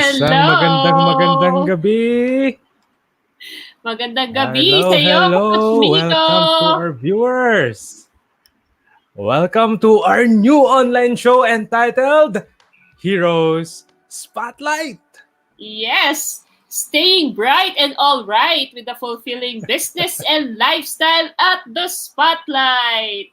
Isang magandang Hello! gabi. Magandang gabi Hello, sa'yo, Coach hello. Miko! Welcome to our viewers. Welcome to our new online show entitled Heroes Spotlight. Yes, staying bright and all right with the fulfilling business and lifestyle at the spotlight.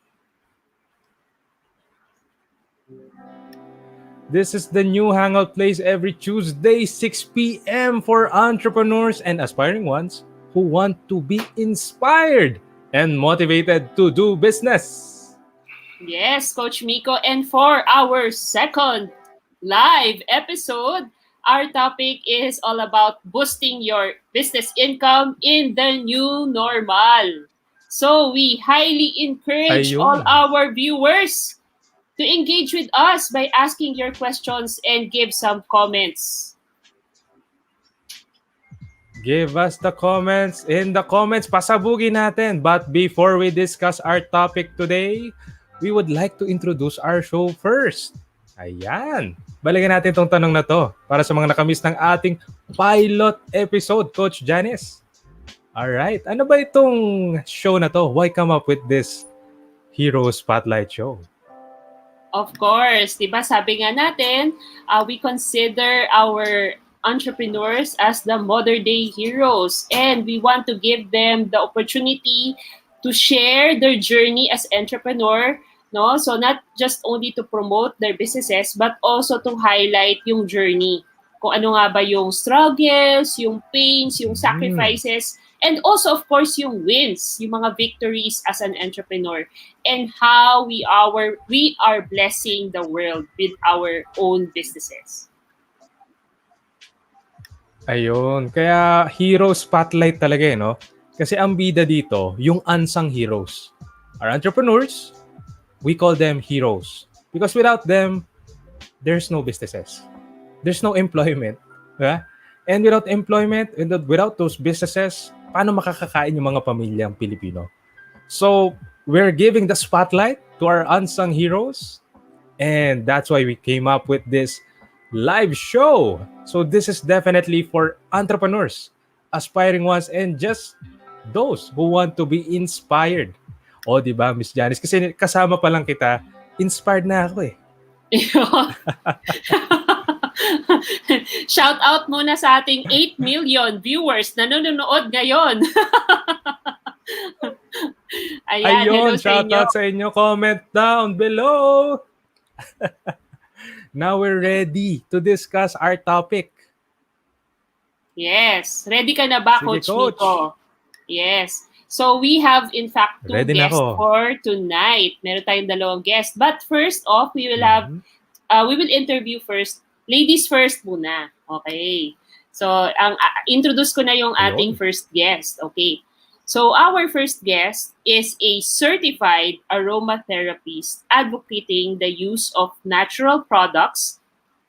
This is the new hangout place every Tuesday, 6 p.m. for entrepreneurs and aspiring ones who want to be inspired and motivated to do business. Yes, Coach Miko. And for our second live episode, our topic is all about boosting your business income in the new normal. So we highly encourage all Ayun. our viewers to engage with us by asking your questions and give some comments. Give us the comments in the comments. Pasabugin natin. But before we discuss our topic today, we would like to introduce our show first. Ayan. Balikan natin tong tanong na to para sa mga nakamiss ng ating pilot episode, Coach Janice. Alright. Ano ba itong show na to? Why come up with this Hero Spotlight show? Of course, di ba sabi nga natin, we consider our entrepreneurs as the modern day heroes and we want to give them the opportunity to share their journey as entrepreneur, no? So not just only to promote their businesses but also to highlight yung journey. Kung ano nga ba yung struggles, yung pains, yung sacrifices, and also of course yung wins, yung mga victories as an entrepreneur, and how we are blessing the world with our own businesses. Ayun. Kaya hero spotlight talaga no? Kasi ang bida dito, yung unsung heroes. Our entrepreneurs, we call them heroes. Because without them, there's no businesses. There's no employment. Diba? And without employment, and without those businesses, paano makakakain yung mga pamilyang Pilipino? So, we're giving the spotlight to our unsung heroes. And that's why we came up with this live show. So this is definitely for entrepreneurs, aspiring ones, and just those who want to be inspired. O, di ba, Miss Janice? Kasi kasama pa lang kita, inspired na ako eh. Shout out muna sa ating 8 million viewers na nanonood ngayon. Ayan, hello Ayun, sa shout inyo. out sa inyo. Comment down below. Now we're ready to discuss our topic. Yes. Ready ka na ba, Sige, Coach Coach. Miko? Yes. So we have in fact two Ready na guests ako. for tonight. Meron tayong dalawang guests. But first off, we will interview first. Ladies first muna. Okay. So introduce ko na yung ating first guest. Okay. So our first guest is a certified aromatherapist advocating the use of natural products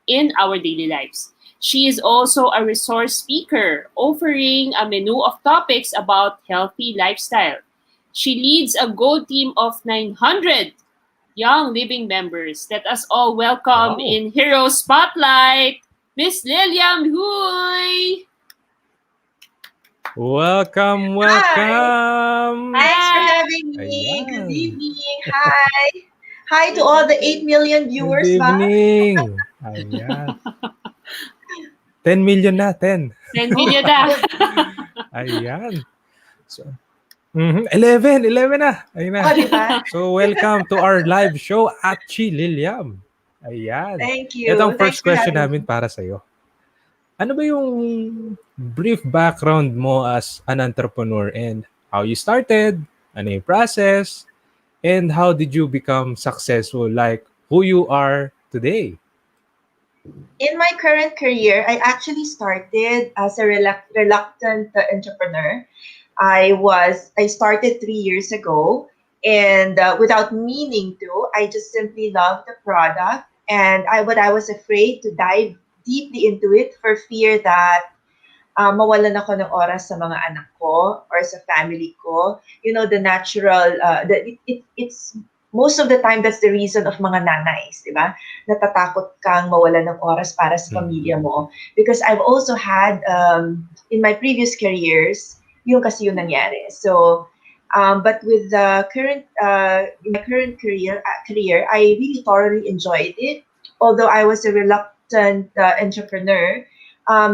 in our daily lives. She is also a resource speaker, offering a menu of topics about healthy lifestyle. She leads a gold team of 900 young living members. Let us all welcome in Hero Spotlight, Miss Lilliam. Huy! Welcome. Thanks for having me. Ayan. Good evening. Hi. Hi to all the 8 million viewers. Good evening. Ayan. 10 million na, 10. 10 million na. Ayan. So, 11 na. Ayan na. Diba? So, welcome to our live show, Achi Lilliam. Ayan. Thank you. Ito ang first Thanks for question having namin para sa'yo. Ano ba yung brief background mo as an entrepreneur and how you started, ano yung process, and how did you become successful like who you are today? In my current career, I actually started as a reluctant entrepreneur. I started 3 years ago, and without meaning to, I just simply loved the product, and I was afraid to dive deeply into it for fear that mawalan ako ng oras sa mga anak ko or sa family ko. You know, the natural, it's most of the time, that's the reason of mga nanays, di ba? Natatakot kang mawala ng oras para sa pamilya mo. Because I've also had, in my previous careers, yung kasi yung nangyari. So, but with the current, in my current career, I really thoroughly enjoyed it. Although I was a reluctant entrepreneur,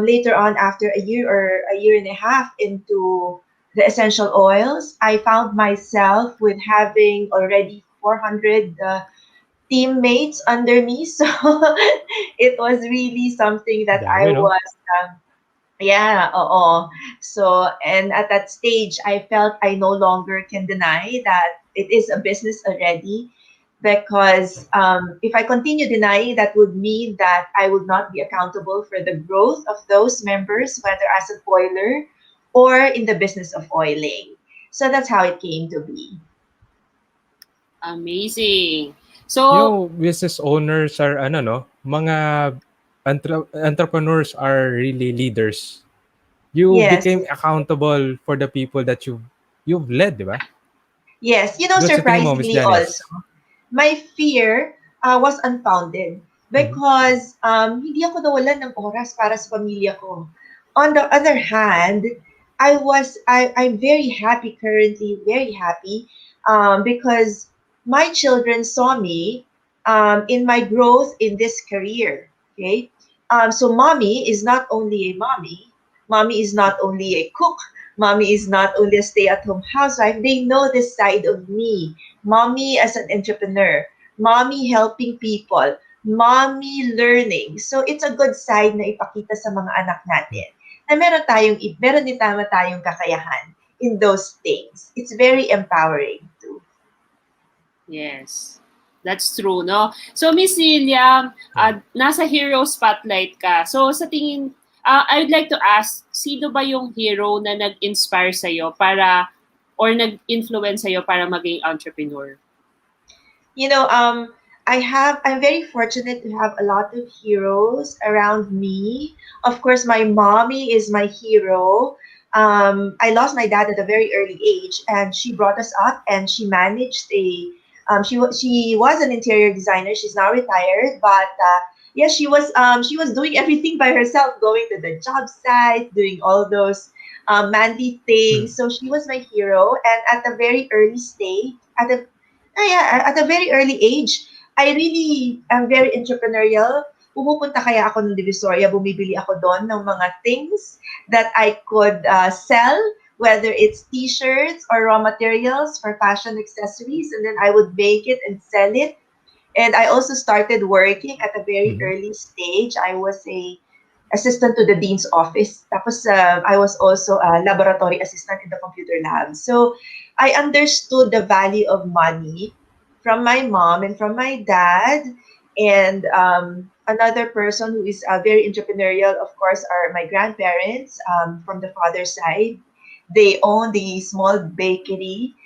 later on, after a year or a year and a half into the essential oils, I found myself with having already 400 teammates under me. So it was really something that I Dami, no? was, yeah, oo. So, and at that stage, I felt I no longer can deny that it is a business already. Because if I continue denying, that would mean that I would not be accountable for the growth of those members, whether as a boiler or in the business of oiling. So that's how it came to be. Amazing. You So, know, business owners are, ano, no? Mga entrepreneurs are really leaders. You Yes, became accountable for the people that you've led, di ba? yes. Doon sa tingin mo, Miss Surprisingly also, Janice. my fear was unfounded Mhm. because hindi ako nawalan ng oras para sa pamilya ko. On the other hand, I'm very happy currently, very happy, because my children saw me in my growth in this career. Okay, so mommy is not only a mommy is not only a cook, mommy is not only a stay-at-home housewife. They know this side of me, mommy as an entrepreneur, mommy helping people, mommy learning. So it's a good side na ipakita sa mga anak natin na meron din tayong kakayahan in those things. It's very empowering too. yes. That's true, no? So, Miss Lilliam, nasa hero spotlight ka. So, sa tingin, I would like to ask, sino ba yung hero na nag-inspire sa'yo para, or nag-influence sa'yo para maging entrepreneur? You know, I'm very fortunate to have a lot of heroes around me. Of course, my mommy is my hero. I lost my dad at a very early age, and she brought us up, and she managed she was an interior designer. She's now retired, but yeah, she was doing everything by herself, going to the job site, doing all those manly things. So she was my hero, and at a very early stage, at a very early age, I really am very entrepreneurial. Pumupunta kaya ako ng Divisoria, bumibili ako doon ng mga things that I could sell, whether it's t-shirts or raw materials for fashion accessories, and then I would make it and sell it. And I also started working at a very Mhm. early stage. I was a assistant to the dean's office. Tapos I was also a laboratory assistant in the computer lab. So I understood the value of money from my mom and from my dad. And another person who is very entrepreneurial, of course, are my grandparents from the father's side. They own the small bakery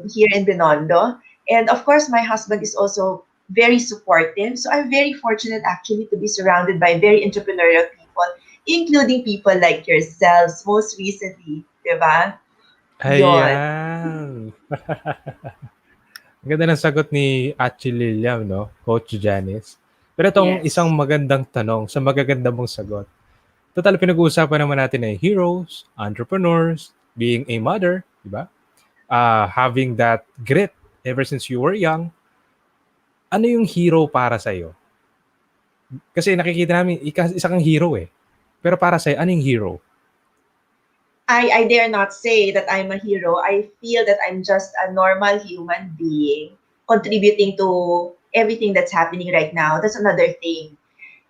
here in Binondo. And of course, my husband is also very supportive. So I'm very fortunate actually to be surrounded by very entrepreneurial people, including people like yourselves most recently, di ba? Yon. Ayan. Ang ganda ng sagot ni Ate Lilliam, no? Coach Janice. Pero itong isang Yes. magandang tanong sa magaganda mong sagot. Total, pinag-uusapan naman natin ay heroes, entrepreneurs, being a mother, di ba? Having that grit ever since you were young. Ano yung hero para sa'yo? Kasi nakikita namin, isa kang hero eh. Pero para sa'yo, ano yung hero? I dare not say that I'm a hero. I feel that I'm just a normal human being contributing to everything that's happening right now. That's another thing.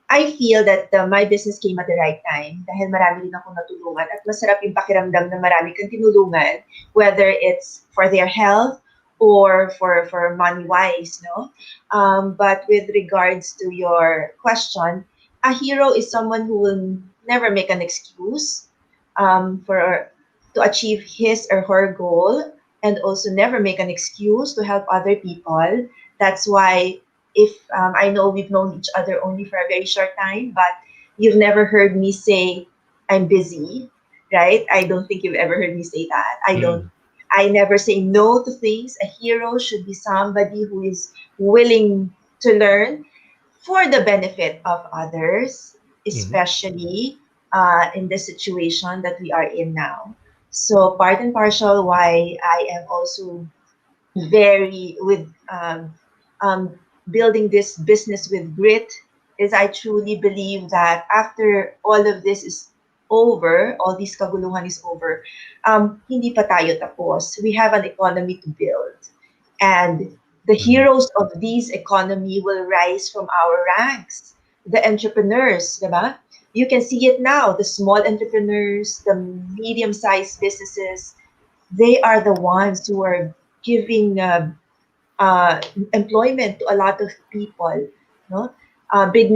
I feel that my business came at the right time dahil marami din akong natulungan at masarap yung pakiramdam na marami kang tinulungan, whether it's for their health or for money wise, no? But with regards to your question, a hero is someone who will never make an excuse for to achieve his or her goal, and also never make an excuse to help other people. That's why if I know we've known each other only for a very short time, but you've never heard me say I'm busy, right? I don't think you've ever heard me say that. I don't. Mm. I never say no to things. A hero should be somebody who is willing to learn for the benefit of others, especially in the situation that we are in now. So part and parcel why I am also very with um, building this business with grit is I truly believe that after all of this is over, all this kaguluhan is over, hindi pa tayo tapos. We have an economy to build. And the heroes of this economy will rise from our ranks. The entrepreneurs, diba? You can see it now. The small entrepreneurs, the medium-sized businesses, they are the ones who are giving uh, employment to a lot of people. No, big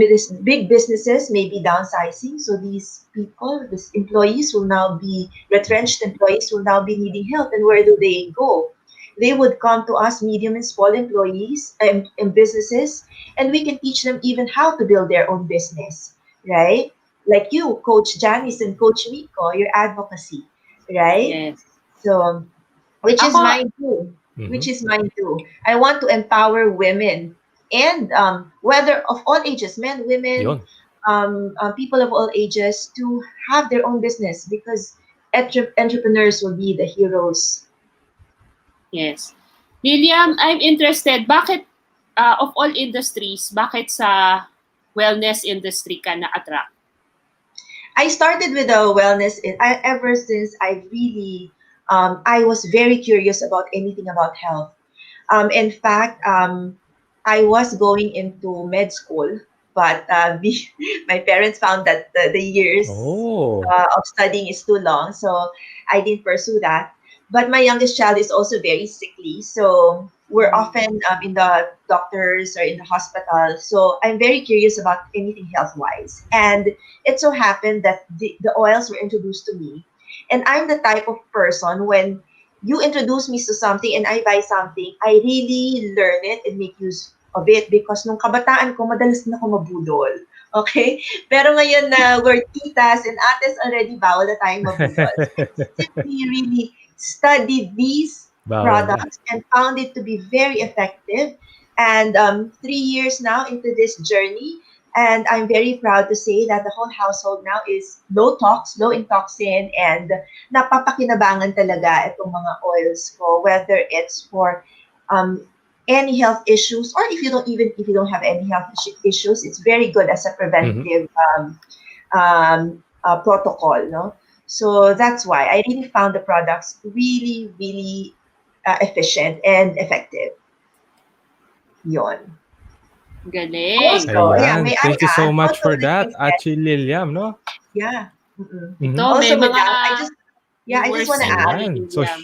businesses may be downsizing, so these people, these employees will now be retrenched. Employees will now be needing help, and where do they go? They would come to us, medium and small employees and businesses, and we can teach them even how to build their own business, right? Like you, Coach Janice and Coach Miko, your advocacy, right? Yes. So, which is Ako, mine too. Which is mine too. I want to empower women and whether of all ages, men, women, Yun. people of all ages, to have their own business because entrepreneurs will be the heroes. yes. Lilliam, I'm interested, bakit of all industries, bakit sa wellness industry ka na-attract? I started with the wellness ever since I really I was very curious about anything about health. In fact, I was going into med school, but my parents found that the years Oh. of studying is too long, so I didn't pursue that. But my youngest child is also very sickly, so we're often in the doctors or in the hospital. So I'm very curious about anything health wise. And it so happened that the oils were introduced to me. And I'm the type of person when you introduce me to something and I buy something, I really learn it and make use of it because nung kabataan ko, madalas na ako mabudol. Okay? Pero ngayon na we're titas and ates already, bawal na tayong mabudol. Simply really studied these Bawal na. products and found it to be very effective. And 3 years now into this journey, and I'm very proud to say that the whole household now is low tox, low in toxin, and napapakinabangan talaga itong mga oils ko, whether it's for um, any health issues or if you don't have any health issues, it's very good as a preventive protocol, no? So that's why I really found the products really, really efficient and effective. Yon. Galing. Also, yeah, Ayan. may Thank you I so add? much Also for with that, things that, Achi Lilliam, no? yeah. Mm-mm. Mhm. Ito, Also may with mga that, I just viewers want to na add. Ayan. So, Lilliam.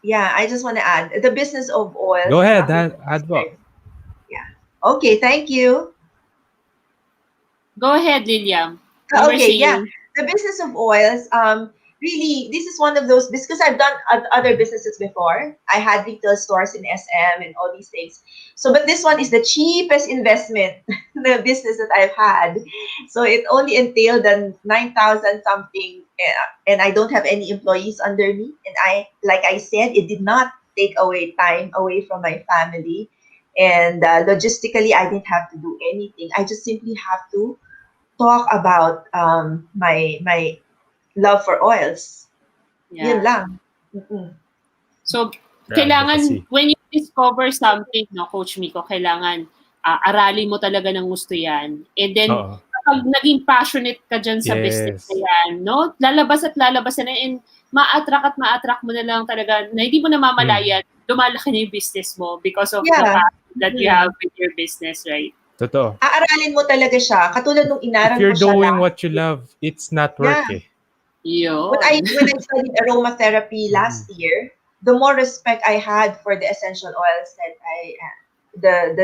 Yeah, I just want to add the business of oils go is ahead, not really Advo. considered. Yeah. Okay, thank you. Go ahead, Lilliam. You were Okay, yeah. saying, The business of oils, really, this is one of those because I've done other businesses before. I had retail stores in SM and all these things. So, but this one is the cheapest investment, the business that I've had. So it only entailed 9,000 something, and I don't have any employees under me. And like I said, it did not take away time away from my family. And logistically, I didn't have to do anything. I just simply have to talk about my love for oils. Yun yeah. lang. Mm-mm. So, Your kailangan, advocacy. when you discover something, no, Coach Miko, kailangan aralin mo talaga ng gusto yan. And then, Oo. kapag naging passionate ka dyan sa business na Yes. yan, no, lalabas at lalabas na and ma-attract mo na lang talaga na hindi mo namamalayan, lumalaki na yung business mo because of the Yeah. passion that you have with your business, right? Totoo. Aaralin mo talaga siya. Katulad nung If inaral you're ko siya doing last what you year. love, it's not Yeah. work eh. Yun. When I studied aromatherapy last year, the more respect I had for the essential oils that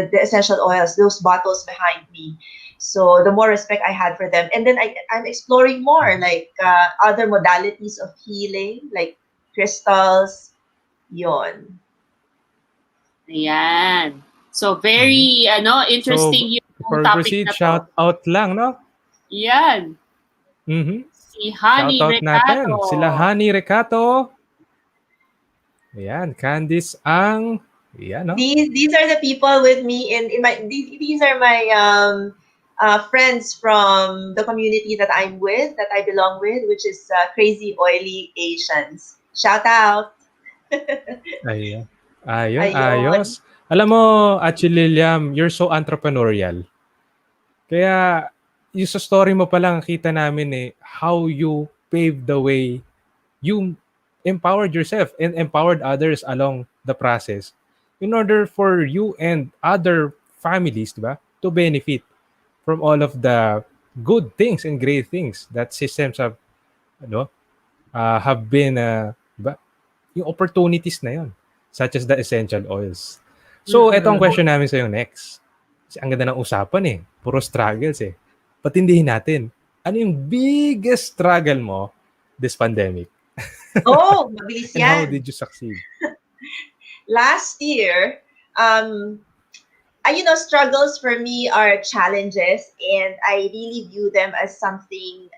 the essential oils, those bottles behind me. So the more respect I had for them. And then I'm exploring more like other modalities of healing, like crystals, yon. Ayan. So, very, interesting So, yung before we topic proceed, na to. shout out lang, no? Yan. Mhm. Si Shout Honey out natin Recato. sila Honey Recato. Ayan, Candice ang... Ayan, no? These are the people with me in my these are my friends from the community that I'm with, that I belong with, which is Crazy Oily Asians. Shout out. Ayan. Ayun, Ayon. ayos. Alam mo, actually, Lilliam, you're so entrepreneurial. Kaya, yung sa story mo pa lang, kita namin how you paved the way. You empowered yourself and empowered others along the process in order for you and other families, diba, to benefit from all of the good things and great things that systems ano, have been, diba, yung opportunities na yon, such as the essential oils. So, ito ang Mm-mm. question namin sa'yo next. Kasi ang ganda ng usapan puro struggles Patindihin natin, ano yung biggest struggle mo this pandemic? Oh, mabilis And how yan. did you succeed? Last year, struggles for me are challenges, and I really view them as something,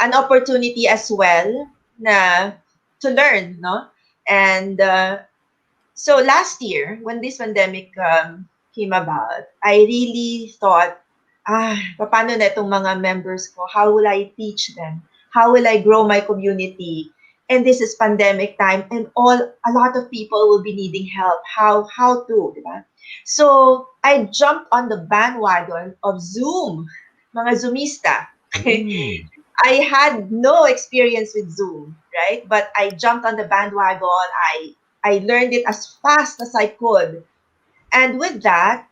an opportunity as well, na to learn, no? And so last year, when this pandemic came about, I really thought, paano na itong mga members ko? How will I teach them? How will I grow my community? And this is pandemic time, and a lot of people will be needing help. How to, di ba? So I jumped on the bandwagon of Zoom, mga Zoomista. Mm. I had no experience with Zoom, right? But I jumped on the bandwagon. I learned it as fast as I could, and with that,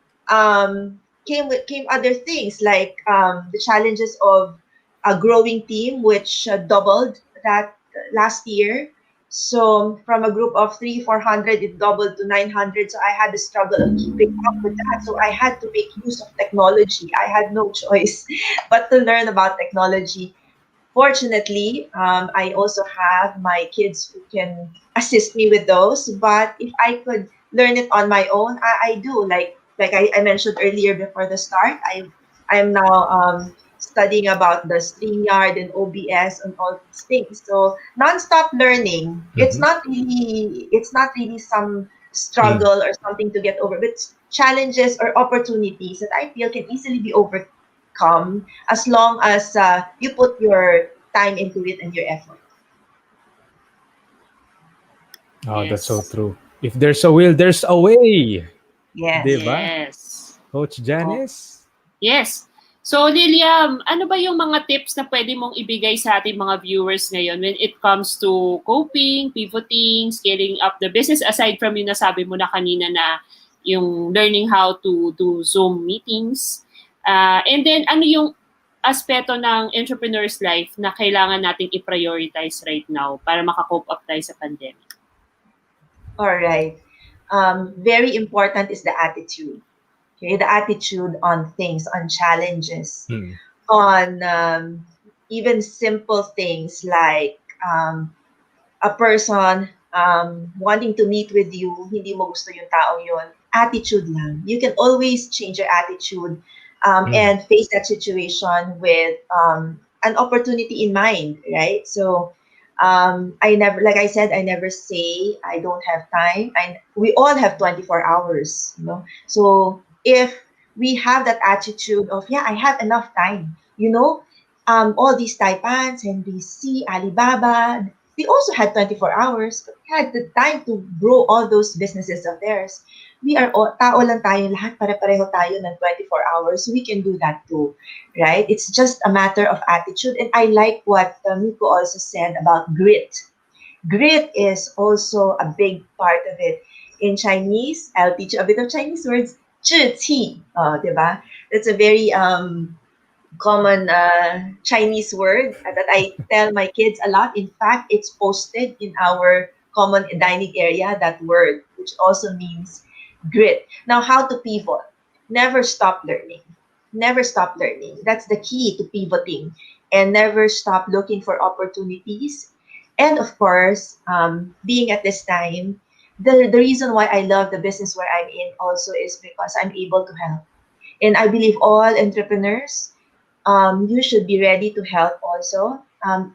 came other things like the challenges of a growing team, which doubled that last year. So from a group of 400, it doubled to 900. So I had the struggle of keeping up with that. So I had to make use of technology. I had no choice but to learn about technology. Fortunately, I also have my kids who can assist me with those. But if I could learn it on my own, I do. Like I mentioned earlier before the start, I'm now studying about the StreamYard and OBS and all these things. So nonstop learning. Mhm. It's not really some Mm. struggle or something to get over, but challenges or opportunities that I feel can easily be overcome as long as you put your time into it and your effort. Oh, that's so Yes. true. If there's a will, there's a way. Yes. Diba? Yes. Coach Oh, Janice? yes. So, Liliam, ano ba yung mga tips na pwede mong ibigay sa ating mga viewers ngayon when it comes to coping, pivoting, scaling up the business, aside from yung nasabi mo na kanina na yung learning how to do Zoom meetings? And then, ano yung aspeto ng entrepreneur's life na kailangan nating i-prioritize right now para makakope up tayo sa pandemic? All right. Very important is the attitude. Okay, the attitude on things, on challenges, Mm. on even simple things like a person wanting to meet with you, hindi mo gusto yung taong yun. Attitude lang. You can always change your attitude and face that situation with an opportunity in mind, right? So I never, like I said, I never say I don't have time. We all have 24 hours, you know. So if we have that attitude of, yeah, I have enough time, all these Taipans and BC, Alibaba, they also had 24 hours, but they had the time to grow all those businesses of theirs. We are all, tao lang tayo, lahat pare-pareho tayo ng 24 hours. So we can do that too, right? It's just a matter of attitude. And I like what Miko also said about grit. Grit is also a big part of it. In Chinese, I'll teach you a bit of Chinese words. 志气, diba? That's a very common Chinese word that I tell my kids a lot. In fact, it's posted in our common dining area, that word, which also means grit. Now, how to pivot? Never stop learning. Never stop learning. That's the key to pivoting. And never stop looking for opportunities. And of course, being at this time, the reason why I love the business where I'm in also is because I'm able to help. And I believe all entrepreneurs, you should be ready to help also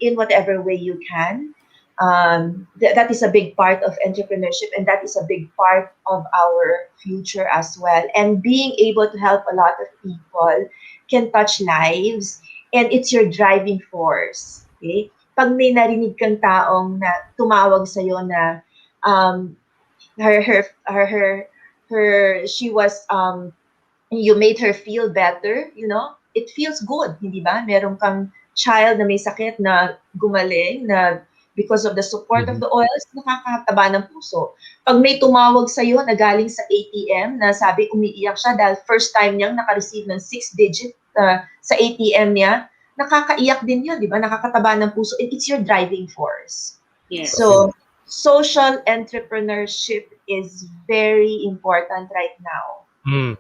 in whatever way you can. that is a big part of entrepreneurship, and that is a big part of our future as well. And being able to help a lot of people can touch lives, and it's your driving force. Okay? Pag may narinig kang taong na tumawag sa'yo na um, her, her, her, her, she was, you made her feel better, it feels good, hindi ba? Meron kang child na may sakit na gumaling, na because of the support of the oils, nakakataba ng puso. Pag may tumawag sa'yo na galing sa ATM na sabi umiiyak siya dahil first time niyang naka-receive ng 6-digit sa ATM niya, nakakaiyak din yun, di ba? Nakakataba ng puso. And it's your driving force. Yes. So, social entrepreneurship is very important right now.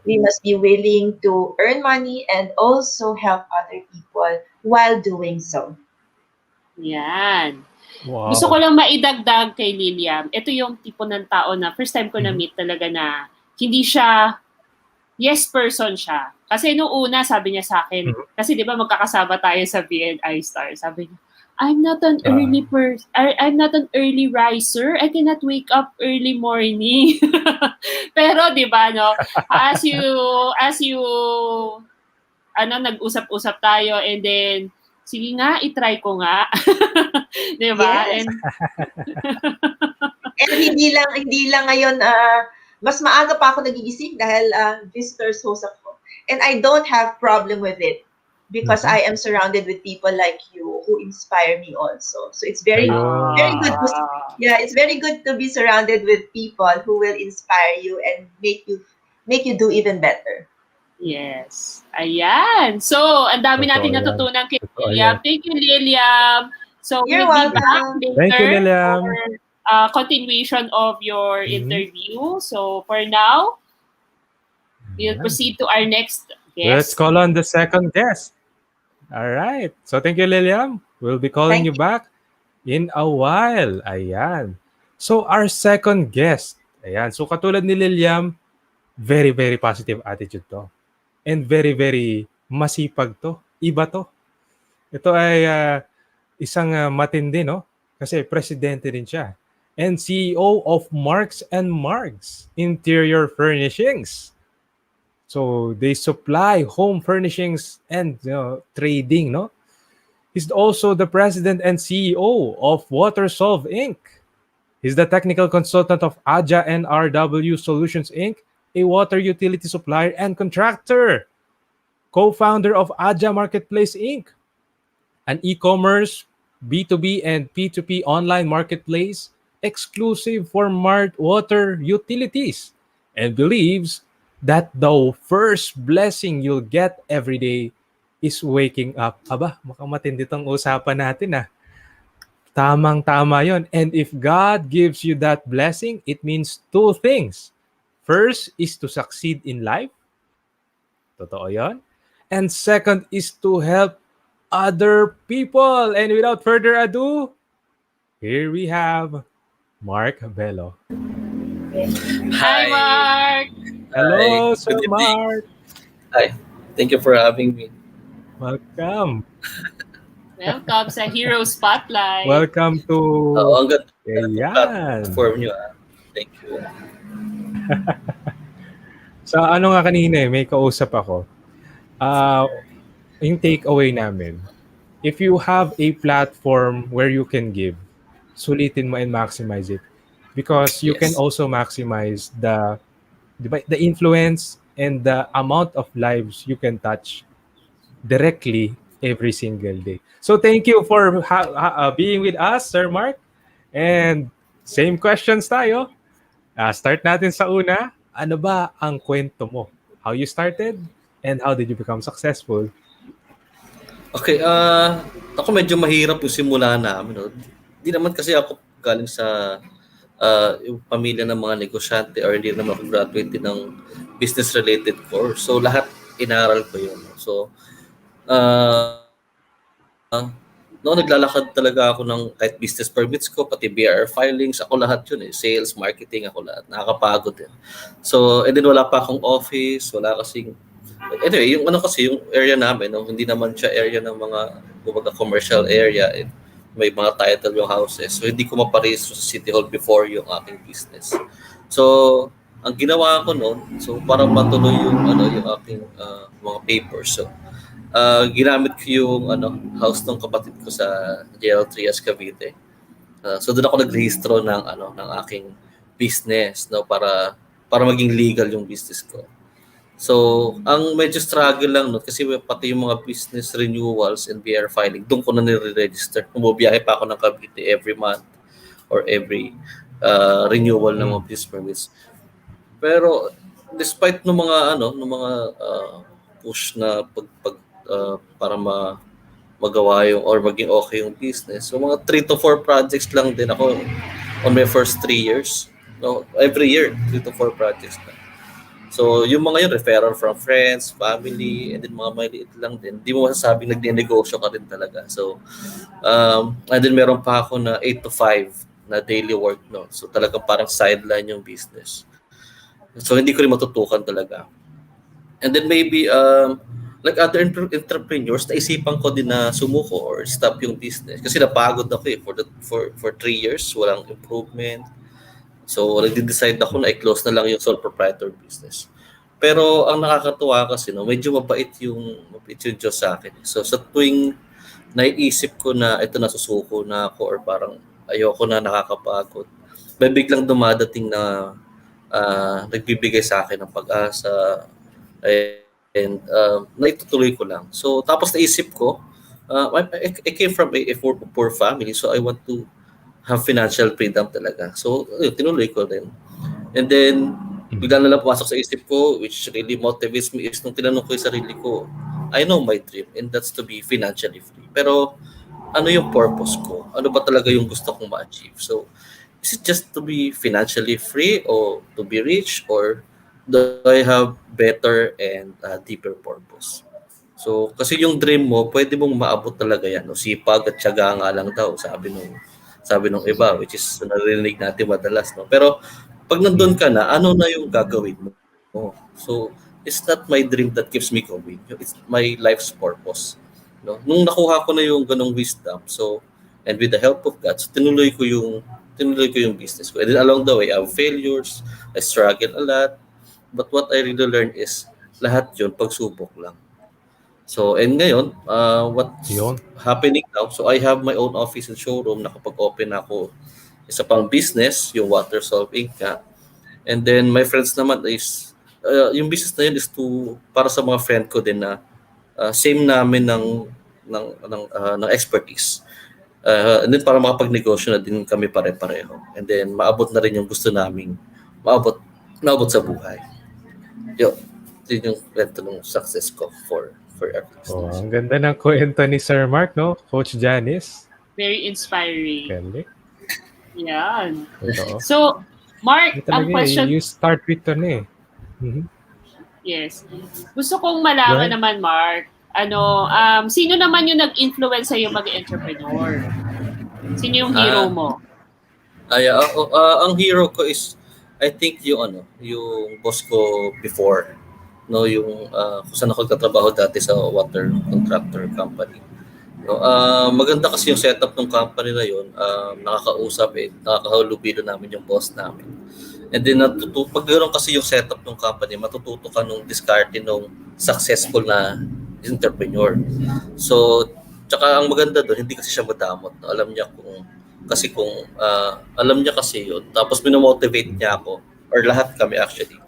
We must be willing to earn money and also help other people while doing so. Yan. Wow. Gusto ko lang maidagdag kay Lilliam. Ito yung tipo ng tao na first time ko na-meet talaga na hindi siya yes person siya. Kasi nung una, sabi niya sa akin, kasi di ba magkakasama tayo sa BNI Star, sabi niya, I'm not an early riser. I cannot wake up early morning. Pero di ba no, as you nag-usap-usap tayo and then sige nga, i-try ko nga. Di ba? Yes. And hindi lang ngayon mas maaga pa ako nagigising dahil visitors host ako. And I don't have problem with it. Because I am surrounded with people like you who inspire me also. So it's very good. It's very good to be surrounded with people who will inspire you and make you do even better. Yes. Ayan. So, ang dami natin natutunan kay Lilliam. Thank you, Lilliam. So, You're we'll be welcome. back later Thank you, Lilliam. for continuation of your interview. So, for now, we'll proceed to our next guest. Let's call on the second guest. All right. So thank you, Lilliam. We'll be calling you back in a while. Ayan. So our second guest. Ayan. So katulad ni Lilliam, very, very positive attitude to. And very, very masipag to. Iba to. Ito ay isang matindi, no? Kasi presidente din siya. And CEO of Marks and Marks Interior Furnishings. So they supply home furnishings and trading, no? He's also the president and CEO of WaterSolve Inc. He's the technical consultant of Aja and RW Solutions Inc., a water utility supplier and contractor. Co-founder of Aja Marketplace Inc., an e-commerce, B2B and P2P online marketplace exclusive for water utilities, and believes that the first blessing you'll get every day is waking up. Aba, mukhang matindi tong usapan natin ah. Tamang-tama yon. And if God gives you that blessing, it means two things. First is to succeed in life. Totoo yon. And second is to help other people. And without further ado, here we have Mark Belo. Hi, Mark! Hello, Hi. Sir Good evening. Mark. Hi. Thank you for having me. Welcome. Welcome sa Hero Spotlight. Welcome to... Ang ganda ng Ayan. platform nyo. Thank you. So ano nga kanina may kausap ako. Yung takeaway namin, if you have a platform where you can give, sulitin mo and maximize it. Because you can also maximize the influence and the amount of lives you can touch directly every single day. So thank you for being with us, Sir Mark. And same questions tayo. Start natin sa una. Ano ba ang kwento mo? How you started and how did you become successful? Okay, ako medyo mahirap yung simula namin. No? Di naman kasi ako galing sa yung pamilya ng mga negosyante or hindi naman ako graduate din ng business-related course. So lahat inaral ko yun. So, naglalakad talaga ako ng kahit business permits ko, pati BR filings, ako lahat yun eh. Sales, marketing, ako lahat. Nakakapagod eh. So, and then wala pa akong office, wala kasing... Anyway, yung area namin, no, hindi naman siya area ng mga commercial area. may mga title yung houses. So hindi ko maparehistro sa City Hall before yung aking business. So ang ginawa ko noon, so para matuloy yung aking mga papers. So ginamit ko yung house ng kapatid ko sa JL Trias Cavite. So doon ako nagrehistro ng aking business, no, para maging legal yung business ko. So, ang medyo struggle lang no kasi pati yung mga business renewals and BR filing, doon ko na nire-register. Bumubiyahe pa ako ng Cavite every month or every renewal ng mga business permits. Pero despite ng mga push na para magawa yung or maging okay yung business. So mga 3 to 4 projects lang din ako on my first 3 years. No, every year 3 to 4 projects lang. So yung mga yun, referral from friends, family, and then mga maliit lang din. Hindi mo masasabing nagne-negosyo ka rin talaga. So and then meron pa ako na 8 to 5 na daily work, no. So talagang parang sideline yung business. So hindi ko rin matutukan talaga. And then maybe like other entrepreneurs, naisipan ko din na sumuko or stop yung business kasi napagod ako for 3 years walang improvement. So nagde-decide ako na i-close na lang yung sole proprietor business. Pero ang nakakatuwa kasi medyo mabait yung Diyos sa akin. So sa tuwing naiisip ko na ito nasusuko na ako or parang ayoko na, nakakapagod, may biglang dumadating na nagbibigay sa akin ng pag-asa and naitutuloy ko lang. So tapos naisip ko, I came from a poor family, so I want to have financial freedom talaga. So tinuloy ko din. And then bigla na lang pumasok sa isip ko, which really motivates me, is nung tinanong ko yung sarili ko, I know my dream and that's to be financially free. Pero ano yung purpose ko? Ano ba talaga yung gusto kong ma-achieve? So is it just to be financially free or to be rich, or do I have better and deeper purpose? So, kasi yung dream mo, pwede mong maabot talaga yan. No? Sipag at tiyaga nga lang daw, sabi nung iba, which is narinig natin madalas. No? Pero pag nandun ka na, ano na yung gagawin mo? So, it's not my dream that keeps me going. It's my life's purpose. No? Nung nakuha ko na yung ganong wisdom, so, and with the help of God, so tinuloy ko yung business ko. And then along the way, I have failures, I struggle a lot, but what I really learned is lahat yun pagsubok lang. So, and ngayon, what's happening now, so I have my own office and showroom. Nakapag-open ako isa pang business, yung Water Solving ka. And then my friends naman is, yung business na yun is para sa mga friend ko din na same namin ng expertise. And then para makapag-negosyo na din kami pare-pareho. And then maabot na rin yung gusto naming maabot sa buhay. Yun yung kwento ng success ko for our business. Ang ganda ng kwento ni Sir Mark, no? Coach Janice. Very inspiring. Kelly. Yan. So, Mark, ang question... You start with Yes. Gusto kong malaman naman, Mark, sino naman yung nag-influence sa'yo mag-entrepreneur? Sino yung hero mo? Ang hero ko is, I think yung boss ko before, no, yung kung saan ako nagtatrabaho dati sa water contractor company. No, maganda kasi yung setup ng company na yun, nakakausap nakakahulubido namin yung boss namin. And then pag ganoon kasi yung setup ng company, matututo ka nung diskarte nung successful na entrepreneur. So, tsaka ang maganda doon, hindi kasi siya madamot. No? Alam niya kasi yun. Tapos minomotivate niya ako, or lahat kami actually,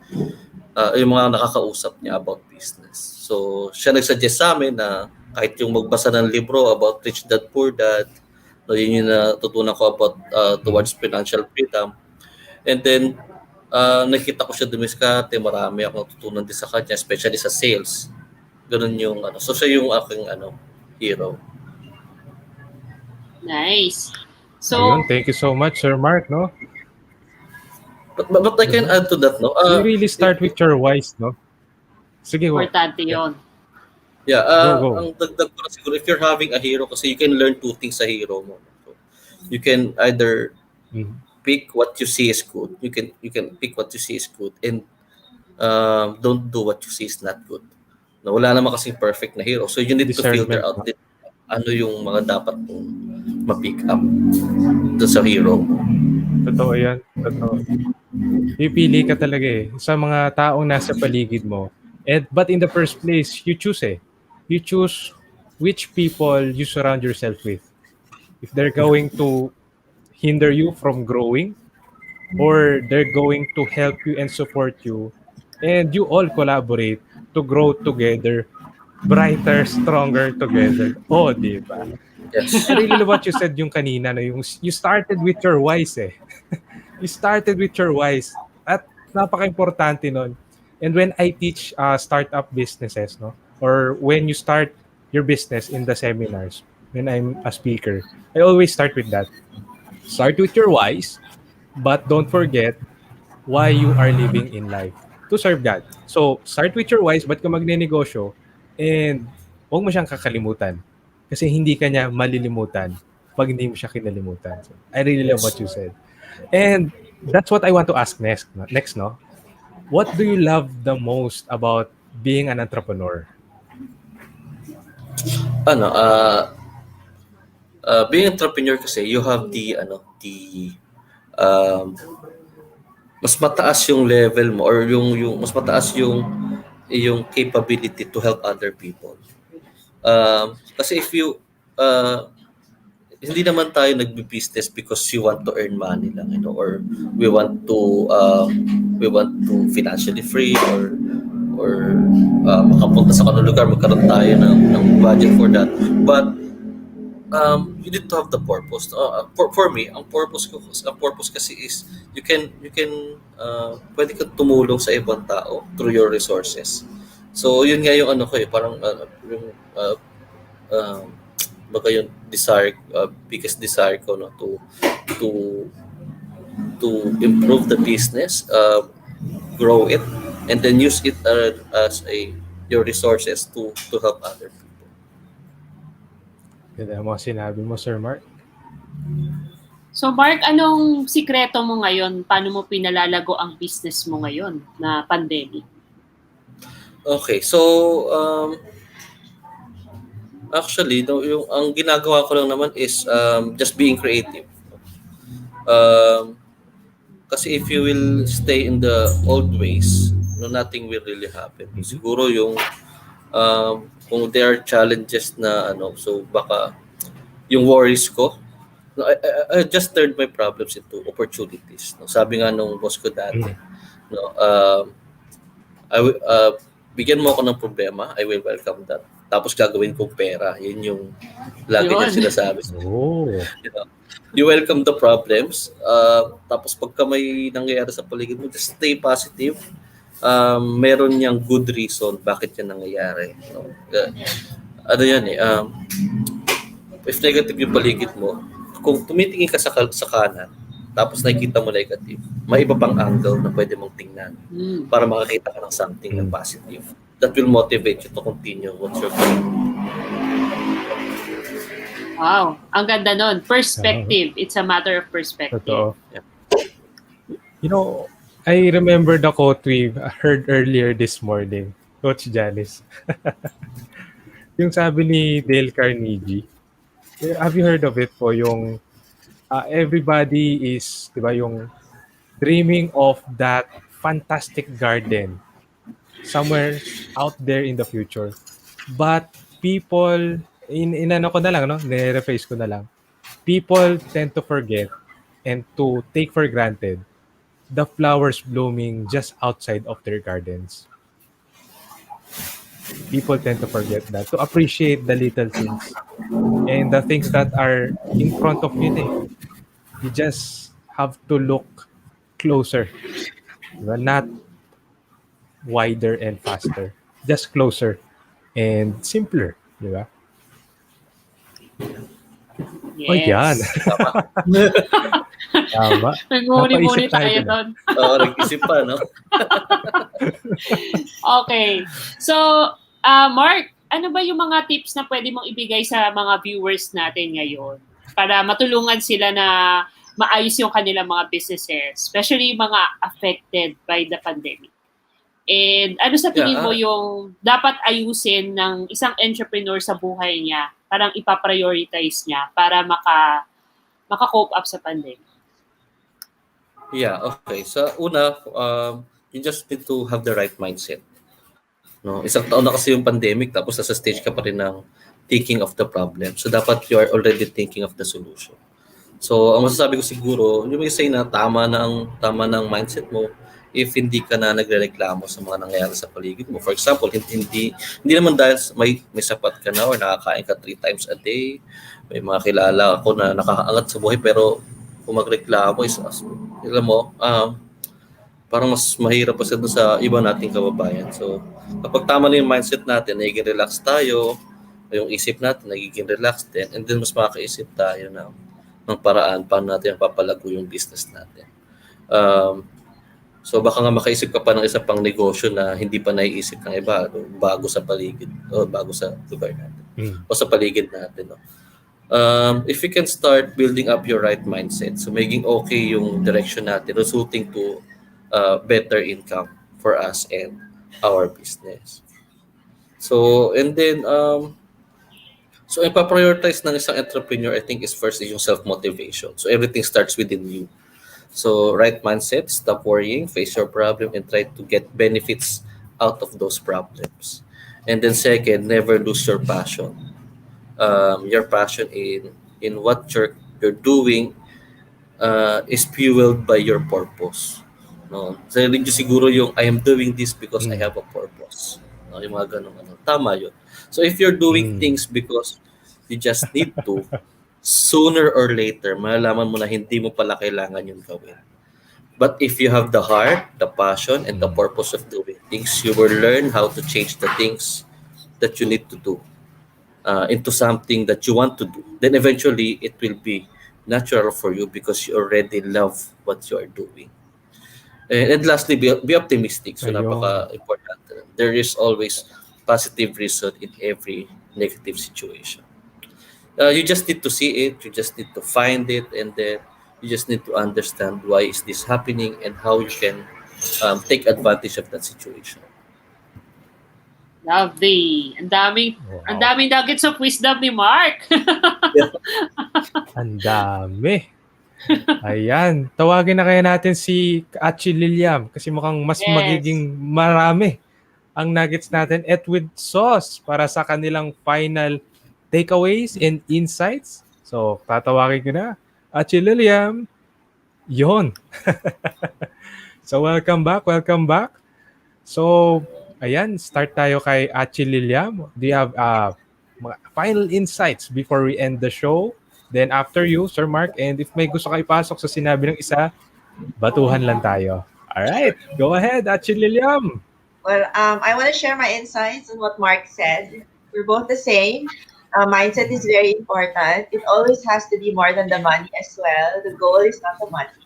yung mga nakakausap niya about business. So, siya nagsuggest sa amin na kahit yung magbasa ng libro about Rich Dad, Poor Dad, no, yun yung natutunan ko about towards financial freedom. And then, nakita ko siya dumiskarte, marami akong natutunan din sa kanya, especially sa sales. Ganun yung so siya yung aking hero. Nice. So, ayun, thank you so much, Sir Mark, no? But I can add to that, no? You really start with your whys, no? Sige, importante yun. Yeah, go. Ang dagdag ko na siguro, if you're having a hero, kasi you can learn 2 things sa hero mo. So, you can either pick what you see is good. You can pick what you see is good and don't do what you see is not good. Wala naman kasing perfect na hero. So you need to filter out ano yung mga dapat mong ma-pick up doon sa hero mo. Totoo yan. Totoo. Pipili ka talaga sa mga taong nasa paligid mo. But in the first place, you choose You choose which people you surround yourself with. If they're going to hinder you from growing, or they're going to help you and support you, and you all collaborate to grow together, brighter, stronger together. Oh, di ba? Yes. I really love what you said yung kanina, no? Yung, you started with your whys You started with your whys. At napaka-importante nun. And when I teach startup businesses, no? Or when you start your business in the seminars, when I'm a speaker, I always start with that. Start with your whys, but don't forget why you are living in life to serve God. So, start with your whys, ba't ka magne-negosyo, and huwag mo siyang kakalimutan. Kasi hindi ka niya malilimutan pag hindi mo siya kinalimutan. So, I really love what you said. And that's what I want to ask next, no? What do you love the most about being an entrepreneur? Ano, being entrepreneur kasi, you have the um, mas mataas yung level mo, or yung mas mataas yung capability to help other people. Kasi if you hindi naman tayo nagbi-business because you want to earn money lang, or we want to financially free, or makapunta sa kanong lugar, magkaroon tayo ng budget for that. But you need to have the purpose. For me, ang purpose kasi is you can pwede kang tumulong sa ibang tao through your resources. So yun nga yung parang yung baka yung biggest desire ko, no, to improve the business, grow it, and then use it as your resources to help other people. Ganda mo sinabi mo, Sir Mark. So Mark, anong sikreto mo ngayon? Paano mo pinalalago ang business mo ngayon na pandemic? Okay, so actually, ang ginagawa ko lang naman is just being creative. Kasi if you will stay in the old ways, nothing will really happen. Siguro yung kung there are challenges na so baka yung worries ko, I just turned my problems into opportunities. No? Sabi nga nung boss ko dati, no, bigyan mo ako ng problema, I will welcome that. Tapos gagawin kong pera. Yun yung lagi niya sinasabi. Oh. You welcome the problems. Tapos pagka may nangyayari sa paligid mo, just stay positive. Meron niyang good reason bakit yan nangyayari. Ano yan if negative yung paligid mo, kung tumitingin ka sa kanan, tapos nakikita mo negative, may iba pang angle na pwede mong tingnan para makakita ka ng something na positive. That will motivate you to continue what you're doing. Wow, ang ganda nun. Perspective. It's a matter of perspective. Totoo. Yeah. You know, I remember the quote we heard earlier this morning, Coach Janice. Yung sabi ni Dale Carnegie, have you heard of it po? Yung everybody is, di ba, yung dreaming of that fantastic garden somewhere out there in the future. But people, inano ko na lang, no? Nire-rephrase ko na lang. People tend to forget and to take for granted the flowers blooming just outside of their gardens. People tend to forget that, to appreciate the little things and the things that are in front of you. You just have to look closer, not wider and faster, just closer and simpler, di ba? Yes. O yan. Tama. Nagmuni-muni tayo doon. Oo, nag-isip pa, no? Okay. So, Mark, ano ba yung mga tips na pwede mong ibigay sa mga viewers natin ngayon para matulungan sila na maayos yung kanilang mga businesses, especially yung mga affected by the pandemic? And ano sa tingin mo Yeah, yung dapat ayusin ng isang entrepreneur sa buhay niya? Parang ipaprioritize niya para maka-cope up sa pandemic. yeah, okay. Sa una, you just need to have the right mindset. No, isang taon na kasi yung pandemic, tapos nasa stage ka pa rin ng thinking of the problem. So dapat you are already thinking of the solution. So ang masasabi ko siguro, yung may say na tama ng mindset mo if hindi ka na nagrereklamo sa mga nangyayari sa paligid mo. For example, hindi naman dahil may sapat ka na or nakakain ka 3 times a day. May mga kilala ako na nakakaangat sa buhay pero kung magreklamo is alam mo, parang mas mahirap pa sa doon sa iba nating kababayan. So, kapag tama na yung mindset natin, nagiging relax tayo, yung isip natin nagiging relax din, and then mas makakaisip tayo ng paraan paano natin papalago yung business natin. So, baka nga makaisip ka pa ng isa pang negosyo na hindi pa naiisip ng iba, bago sa paligid o bago sa lugar natin o sa paligid natin. No? If you can start building up your right mindset, so maging okay yung direction natin, resulting to better income for us and our business. So, and then, so ipaprioritize ng isang entrepreneur, I think, is first is yung self-motivation. So, everything starts within you. So, right mindset, stop worrying, face your problem, and try to get benefits out of those problems. And then second, never lose your passion. Your passion in what you're doing is fueled by your purpose. No, sarili nyo siguro yung I am doing this because I have a purpose. No, yung mga ganun ano. Tama yun. So if you're doing things because you just need to, sooner or later, malalaman mo na hindi mo pala kailangan yung gawin. But if you have the heart, the passion, and the purpose of doing things, you will learn how to change the things that you need to do into something that you want to do. Then eventually, it will be natural for you because you already love what you are doing. And lastly, be optimistic. So Ayun. napaka-important. There is always positive result in every negative situation. You just need to see it, you just need to find it, and then you just need to understand why is this happening and how you can take advantage of that situation. Lovely. Ang Wow. daming nuggets of wisdom ni Mark. Ang dami. Ayan. Tawagin na kaya natin si Achi Lilliam kasi mukhang mas Yes. magiging marami ang nuggets natin at with sauce para sa kanilang final takeaways and insights. So, tatawagin ko na. Achi Lilliam. Yon. So, welcome back. So, ayan, start tayo kay Achi Lilliam. Do you have mga final insights before we end the show? Then after you, Sir Mark, and if may gusto kayo ipasok sa sinabi ng isa, batuhan lang tayo. Alright, go ahead, Achi Lilliam. Well, I want to share my insights on what Mark said. We're both the same. Mindset is very important. It always has to be more than the money as well. The goal is not the money,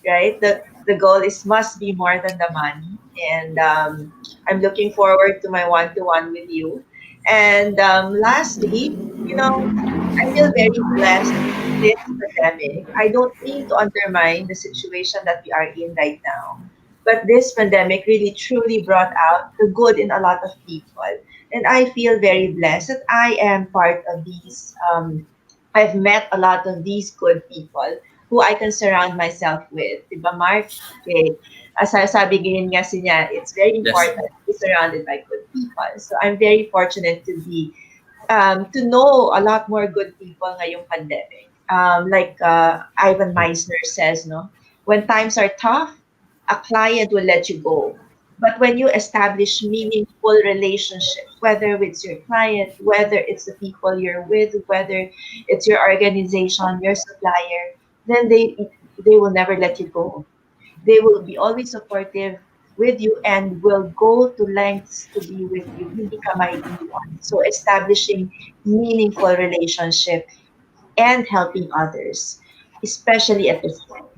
right? The goal must be more than the money. And I'm looking forward to my one-to-one with you. And lastly, I feel very blessed in this pandemic. I don't mean to undermine the situation that we are in right now. But this pandemic really truly brought out the good in a lot of people. And I feel very blessed that I am part of these. I've met a lot of these good people who I can surround myself with. Diba, Mark? Okay. As sabi nga niya, it's very important to be surrounded by good people. So I'm very fortunate to be to know a lot more good people ngayong pandemic. Like Ivan Meisner says, no, when times are tough, a client will let you go. But when you establish meaningful relationships, whether it's your client, whether it's the people you're with, whether it's your organization, your supplier, then they will never let you go. They will be always supportive with you and will go to lengths to be with you. Hindi ka maiiwan. So establishing meaningful relationship and helping others, especially at this time.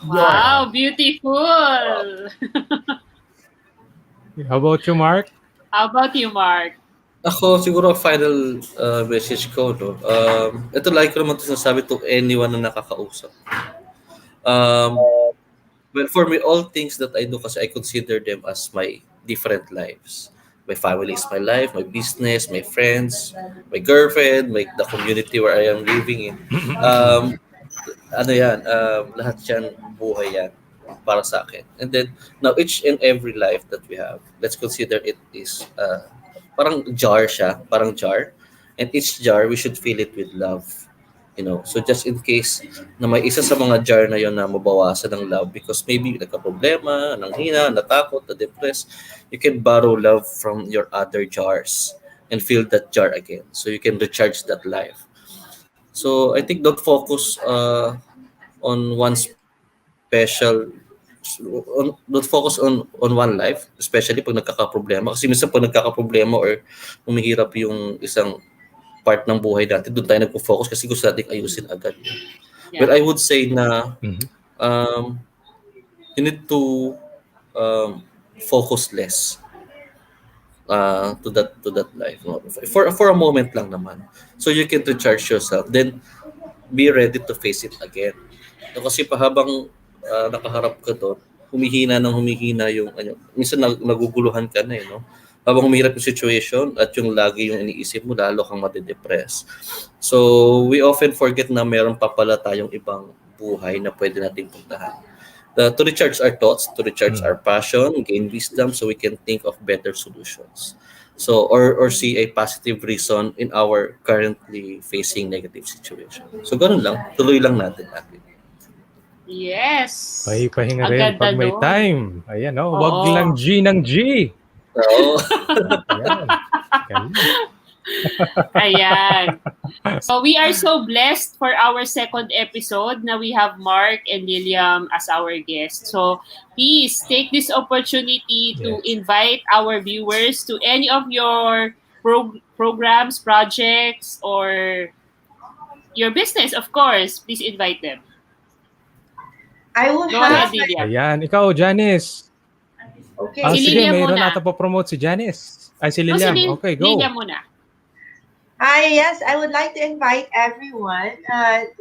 Wow, beautiful. How about you, Mark? How about you, Mark? Ako, siguro final message ko, no? Ito lagi ko naman ito sinasabi to anyone na nakakausap. Well, for me, all things that I do kasi I consider them as my different lives. My family is my life, my business, my friends, my girlfriend, the community where I am living in. Um, ano yan, lahat yan, buhay yan para sa akin. And then, now each and every life that we have, let's consider it is parang jar siya, parang jar. And each jar, we should fill it with love. So just in case na may isa sa mga jar na yon na mabawasan ng love because maybe nagka-problema, nanghina, natakot, na-depress, you can borrow love from your other jars and fill that jar again so you can recharge that life. So I think don't focus on one special don't focus on one life, especially pag nagkakaproblema. Kasi minsan pag nagkakaproblema or humihirap yung isang part ng buhay natin, doon tayo nagpo-focus kasi gusto natin ayusin agad. Yeah. Well, I would say na you need to focus less to that life. No? For a moment lang naman. So you can recharge yourself. Then be ready to face it again. Kasi habang nakaharap ka doon, humihina yung minsan naguguluhan ka na no? Habang humihirap yung situation at yung lagi yung iniisip mo, lalo kang madidepress. So, we often forget na meron pa pala tayong ibang buhay na pwede nating puntahan. To recharge our thoughts, to recharge our passion, gain wisdom so we can think of better solutions. So, or see a positive reason in our currently facing negative situation. So, ganun lang. Tuloy lang natin. Yes. Pahinga Ang rin ganda pag may nun. time. Ayan, Oo. wag lang G ng G. Oo. Ayan. Galing. Ayan. So we are so blessed for our second episode na we have Mark and Lilliam as our guests. So please take this opportunity to Yes. invite our viewers to any of your programs, projects, or your business, of course. Please invite them. I will Go ahead, have Lilliam. Ayan, ikaw, Janice. okay. Si Sige, Lilliam mayroon muna. ata po-promote si Janice. Ay, si Si Lilliam. Okay, go. Lilliam muna. Hi, yes, I would like to invite everyone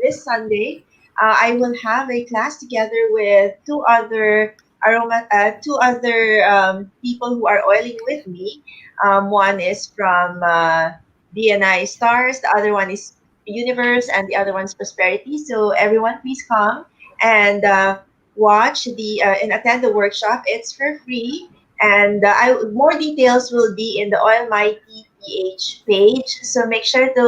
this Sunday. I will have a class together with two other people who are oiling with me. One is from BNI Stars, the other one is Universe, and the other one is Prosperity. So everyone, please come and watch and attend the workshop. It's for free. And more details will be in the Oil Mighty PH page. So make sure to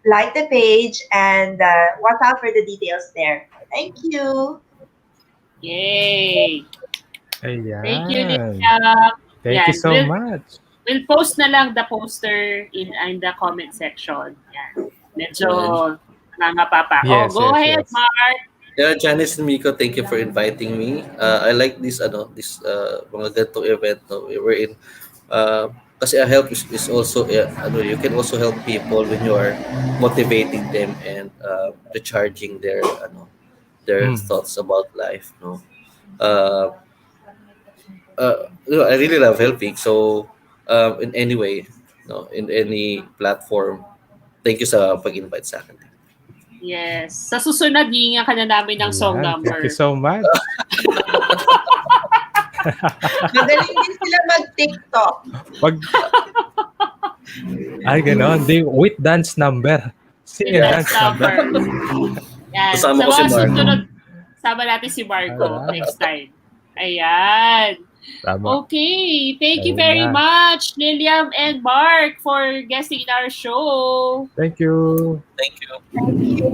like the page and watch out for the details there. Thank you. Yay! Ayan. Thank you, Lilliam. Thank you so much. We'll post na lang the poster in the comment section. Yan. Medyo nangangapa pa. Yes, Go yes, ahead, yes. Mark. Yeah, Janice and Miko, thank you for inviting me. I like this mga ganitong event no we're in kasi a help is also you can also help people when you are motivating them and recharging their thoughts about life no. Uh, I really love helping so in any way no in any platform. Thank you sa pag-invite sa akin. Yes. Sa susunod, hihingan ka na namin ng song Ayan, number. thank you so much. Magaling din sila mag-TikTok. Ay, ganon. With dance number. Sing and Dance dance number. Yan. Kasama Sa ko si mga Mark. susunod, sama natin si Marco next time. Ayan. Tama. Okay. Thank you Ayun very na. much, Lilliam and Mark, for guesting in our show. Thank you. Thank you. Thank you.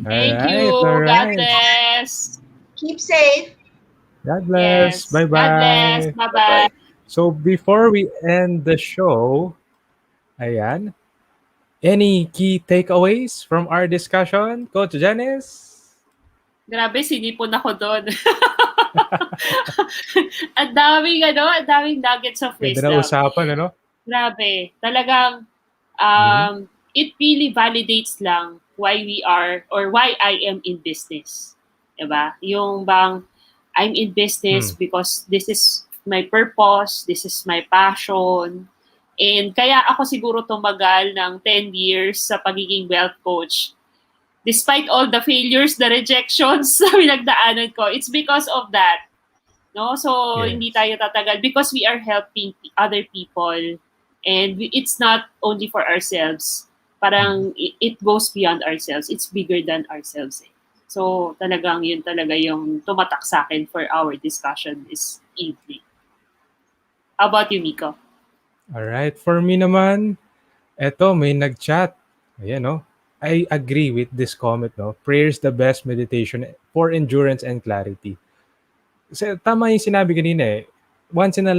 Thank Alright, you. God alright. bless. Keep safe. God bless. Yes. Bye-bye. God bless. Bye-bye. So before we end the show, ayan, any key takeaways from our discussion? Coach Janice? Grabe, sinipon ako doon. ang daming nuggets of Ganda na wisdom. usapan, ano? Grabe. Talagang, it really validates lang why we are, or why I am in business. Diba? Yung bang, I'm in business because this is my purpose, this is my passion. And kaya ako siguro tumagal ng 10 years sa pagiging wealth coach. despite all the failures, the rejections na pinagdaanan ko, it's because of that. No? So, Yes. hindi tayo tatagal because we are helping other people, and it's not only for ourselves. Parang it goes beyond ourselves. It's bigger than ourselves. Eh. So, talagang yun talaga yung tumatak sa akin for our discussion this evening. How about you, Miko? Alright, for me naman, eto may nag-chat. Ayan, no? I agree with this comment, no? Prayer is the best meditation for endurance and clarity. Kasi tama yung sinabi kanina eh. Once in a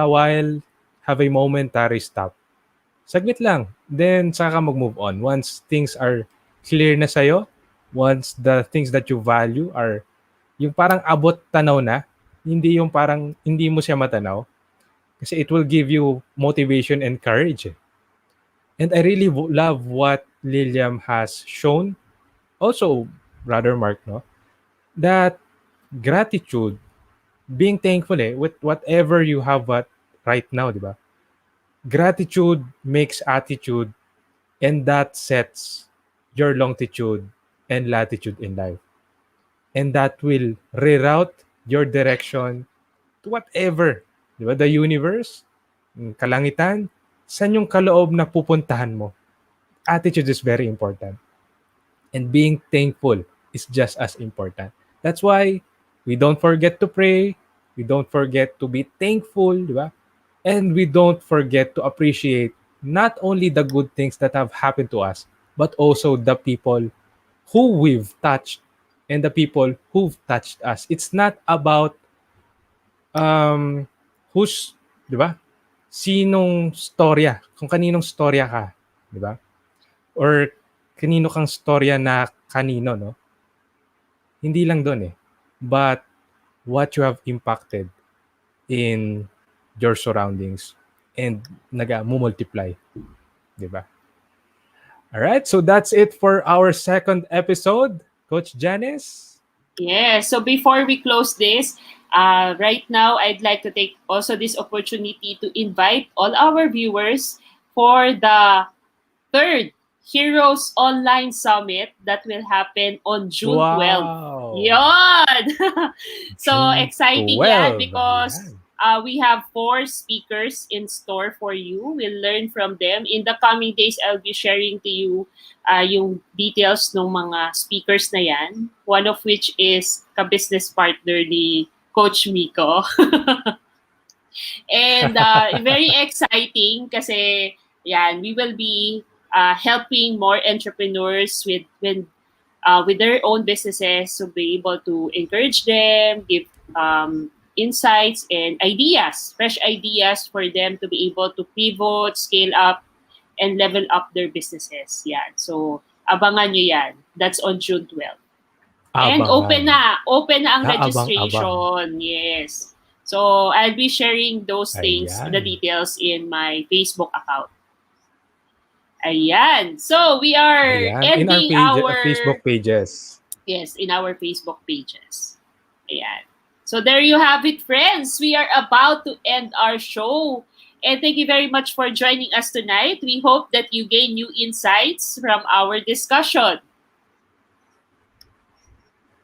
while, have a momentary stop. Saglit lang. Then, saka mag-move on. Once things are clear na sa'yo, once the things that you value are yung parang abot tanaw na, hindi yung parang hindi mo siya matanaw. Kasi it will give you motivation and courage. Eh. And I really love what Lilliam has shown. Also, Brother Mark, no? That gratitude, being thankful with whatever you have right now, di ba? Gratitude makes attitude, and that sets your longitude and latitude in life. And that will reroute your direction to whatever, di ba? The universe, kalangitan, saan yung kaloob na pupuntahan mo. Attitude is very important. And being thankful is just as important. That's why we don't forget to pray, we don't forget to be thankful, di ba? And we don't forget to appreciate not only the good things that have happened to us, but also the people who we've touched and the people who've touched us. It's not about who's, di ba? Sinong storya, kung kaninong storya ka, di ba? Or kanino kang storya na kanino, no? Hindi lang doon eh. But what you have impacted in your surroundings and multiply, di ba? All right, so that's it for our second episode, Coach Janice. Yeah, so before we close this, right now I'd like to take also this opportunity to invite all our viewers for the third Heroes Online Summit that will happen on June 12th. Wow. Yon! So June exciting 12. yan because Ayan. we have 4 speakers in store for you. We'll learn from them. In the coming days, I'll be sharing to you yung details ng mga speakers na yan. One of which is ka-business partner ni Coach Miko. And very exciting kasi yan, we will be helping more entrepreneurs with their own businesses to be able to encourage them, give insights and ideas, fresh ideas for them to be able to pivot, scale up, and level up their businesses. Yan. So, abangan nyo yan. That's on June 12th. And open na ang registration. Yes. So, I'll be sharing those things, the details in my Facebook account. Ayan. So, we are ending in our Facebook pages. Yes, in our Facebook pages. Ayan. So, there you have it, friends. We are about to end our show. And thank you very much for joining us tonight. We hope that you gain new insights from our discussion.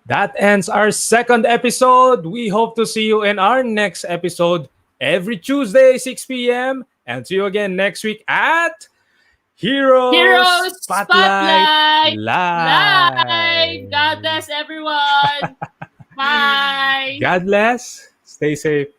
That ends our second episode. We hope to see you in our next episode every Tuesday, 6 p.m. And see you again next week at Heroes Spotlight Live. God bless everyone. Bye. God bless. Stay safe.